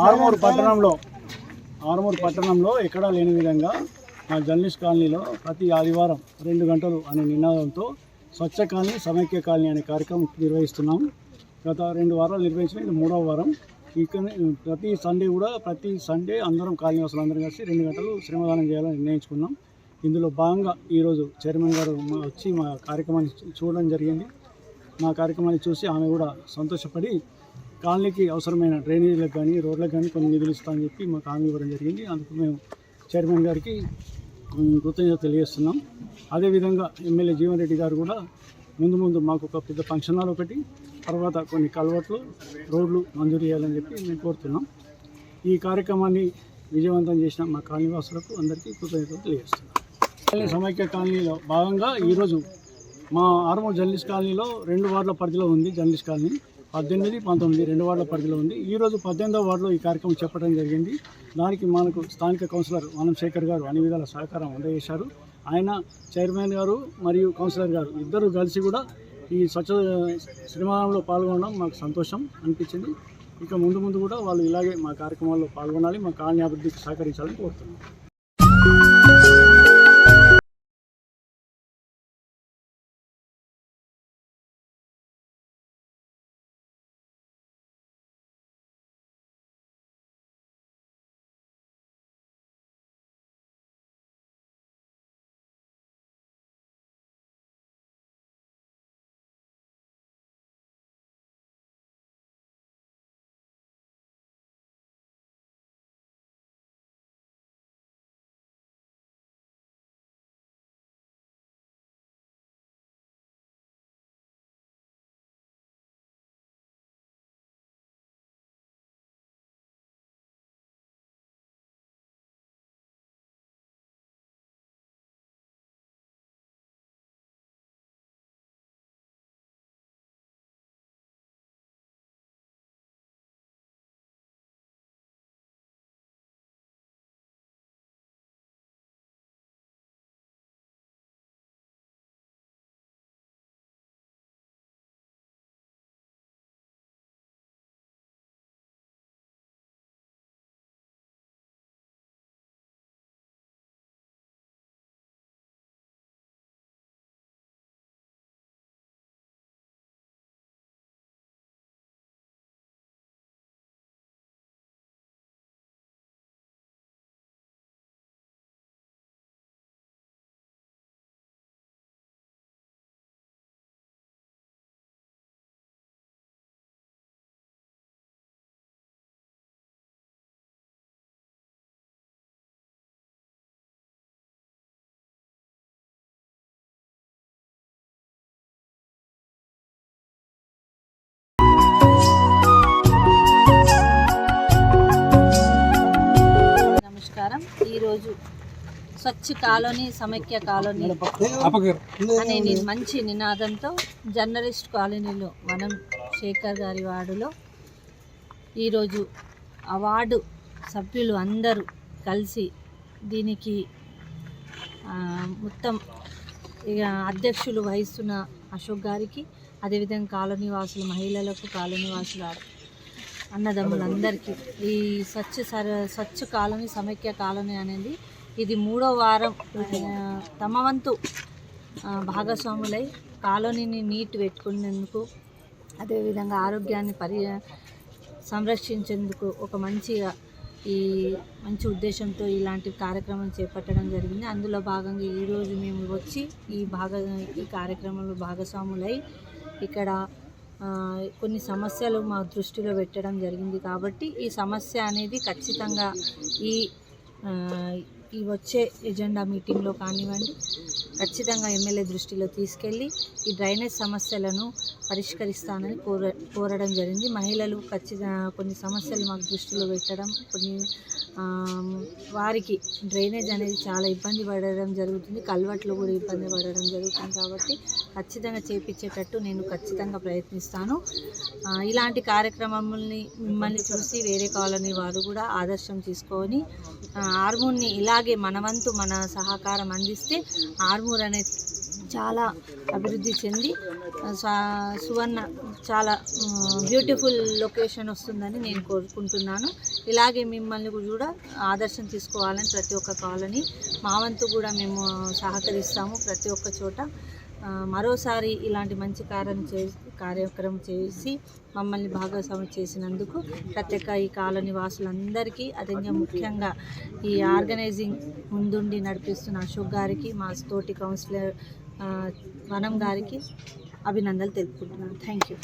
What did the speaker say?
ఆర్మూర్ పట్టణంలో ఎక్కడా లేని విధంగా మా జర్నలిస్ట్ కాలనీలో ప్రతి ఆదివారం 2 గంటలు అనే నినాదంతో స్వచ్ఛ కాలనీ సమైక్య కాలనీ అనే కార్యక్రమం నిర్వహిస్తున్నాం. గత 2 వారాలు నిర్వహించిన ఇది 3వ వారం. ప్రతి సండే అందరం కాలనీ వాసులు అందరం కలిసి 2 గంటలు శ్రమదానం చేయాలని నిర్ణయించుకున్నాం. ఇందులో భాగంగా ఈరోజు చైర్మన్ గారు వచ్చి మా కార్యక్రమాన్ని చూడడం జరిగింది. మా కార్యక్రమాన్ని చూసి ఆమె కూడా సంతోషపడి కాలనీకి అవసరమైన డ్రైనేజీలకు కానీ రోడ్లకు కానీ కొన్ని నిధులు ఇస్తామని చెప్పి మాకు హామీ ఇవ్వడం జరిగింది. అందుకు మేము చైర్మన్ గారికి కృతజ్ఞత తెలియజేస్తున్నాం. అదేవిధంగా ఎమ్మెల్యే జీవన్ రెడ్డి గారు కూడా ముందు మాకు ఒక పెద్ద ఫంక్షన్ హాల్ ఒకటి, తర్వాత కొన్ని కల్వర్ట్లు, రోడ్లు మంజూరు చేయాలని చెప్పి మేము కోరుతున్నాం. ఈ కార్యక్రమాన్ని విజయవంతం చేసిన మా కాలనీవాసులకు అందరికీ కృతజ్ఞతలు తెలియజేస్తున్నాం. సమైక్య కాలనీలో భాగంగా ఈరోజు మా ఆర్మూర్ జర్నలిస్ట్ కాలనీలో 2 వార్డుల పరిధిలో ఉంది. జర్నలిస్ట్ కాలనీ 18, 19 2 వార్డుల పరిధిలో ఉంది. ఈరోజు 18వ వార్డులో ఈ కార్యక్రమం చెప్పడం జరిగింది. దానికి మనకు స్థానిక కౌన్సిలర్ వానం శేఖర్ గారు అన్ని విధాల సహకారం అందజేశారు. ఆయన, చైర్మన్ గారు మరియు కౌన్సిలర్ గారు ఇద్దరు కలిసి కూడా ఈ స్వచ్ఛ శ్రమదానంలో పాల్గొనడం మాకు సంతోషం అనిపించింది. ఇక ముందు కూడా వాళ్ళు ఇలాగే మా కార్యక్రమాల్లో పాల్గొనాలి, మా కాలనీ అభివృద్ధికి సహకరించాలని కోరుతున్నాం. ఈరోజు స్వచ్ఛ కాలనీ సమైక్య కాలనీ అనే మంచి నినాదంతో జర్నలిస్ట్ కాలనీలో మనం శేఖర్ గారి వార్డులో ఈరోజు ఆ వార్డు సభ్యులు అందరూ కలిసి దీనికి మొత్తం ఇక అధ్యక్షులు వహిస్తున్న అశోక్ గారికి, అదేవిధంగా కాలనీ వాసులు మహిళలకు, కాలనీ వాసుల అన్నదమ్ములందరికీ ఈ స్వచ్ఛ కాలనీ సమైక్య కాలనీ అనేది ఇది 3వ వారం తమ వంతు భాగస్వాములై కాలనీని నీట్ పెట్టుకునేందుకు, అదేవిధంగా ఆరోగ్యాన్ని సంరక్షించేందుకు ఒక మంచి ఉద్దేశంతో ఇలాంటి కార్యక్రమం చేపట్టడం జరిగింది. అందులో భాగంగా ఈరోజు మేము వచ్చి ఈ కార్యక్రమంలో భాగస్వాములై ఇక్కడ కొన్ని సమస్యలు మా దృష్టిలో పెట్టడం జరిగింది. కాబట్టి ఈ సమస్య అనేది ఖచ్చితంగా ఈ వచ్చే ఎజెండా మీటింగ్లో కానివ్వండి ఖచ్చితంగా ఎమ్మెల్యే దృష్టిలో తీసుకెళ్ళి ఈ డ్రైనేజ్ సమస్యలను పరిష్కరిస్తానని కోరడం జరిగింది. మహిళలు కొన్ని సమస్యలు మాకు దృష్టిలో పెట్టడం, కొన్ని వారికి డ్రైనేజ్ అనేది చాలా ఇబ్బంది పడడం జరుగుతుంది, కల్వర్ట్లు కూడా ఇబ్బంది పడడం జరుగుతుంది. కాబట్టి ఖచ్చితంగా చేపించేటట్టు నేను ఖచ్చితంగా ప్రయత్నిస్తాను. ఇలాంటి కార్యక్రమాలని మిమ్మల్ని చూసి వేరే కాలనీ వారు కూడా ఆదర్శం తీసుకొని ఆర్మూర్ని ఇలాగే మన వంతు మన సహకారం అందిస్తే ఆర్మూర్ అనేది చాలా అభివృద్ధి చెంది సువర్ణ చాలా బ్యూటిఫుల్ లొకేషన్ వస్తుందని నేను కోరుకుంటున్నాను. ఇలాగే మిమ్మల్ని కూడా ఆదర్శం తీసుకోవాలని ప్రతి ఒక్క కాలనీ మా వంతు కూడా మేము సహకరిస్తాము ప్రతి ఒక్క చోట. మరోసారి ఇలాంటి మంచి కార్యక్రమం చేసి మమ్మల్ని భాగస్వామి చేసినందుకు ప్రత్యేక ఈ కాలనీ వాసులందరికీ, అదేవిధంగా ముఖ్యంగా ఈ ఆర్గనైజింగ్ ముందుండి నడిపిస్తున్న అశోక్ గారికి, మా తోటి కౌన్సిలర్ వనం గారికి అభినందనలు తెలుపుకుంటున్నాను. Thank you.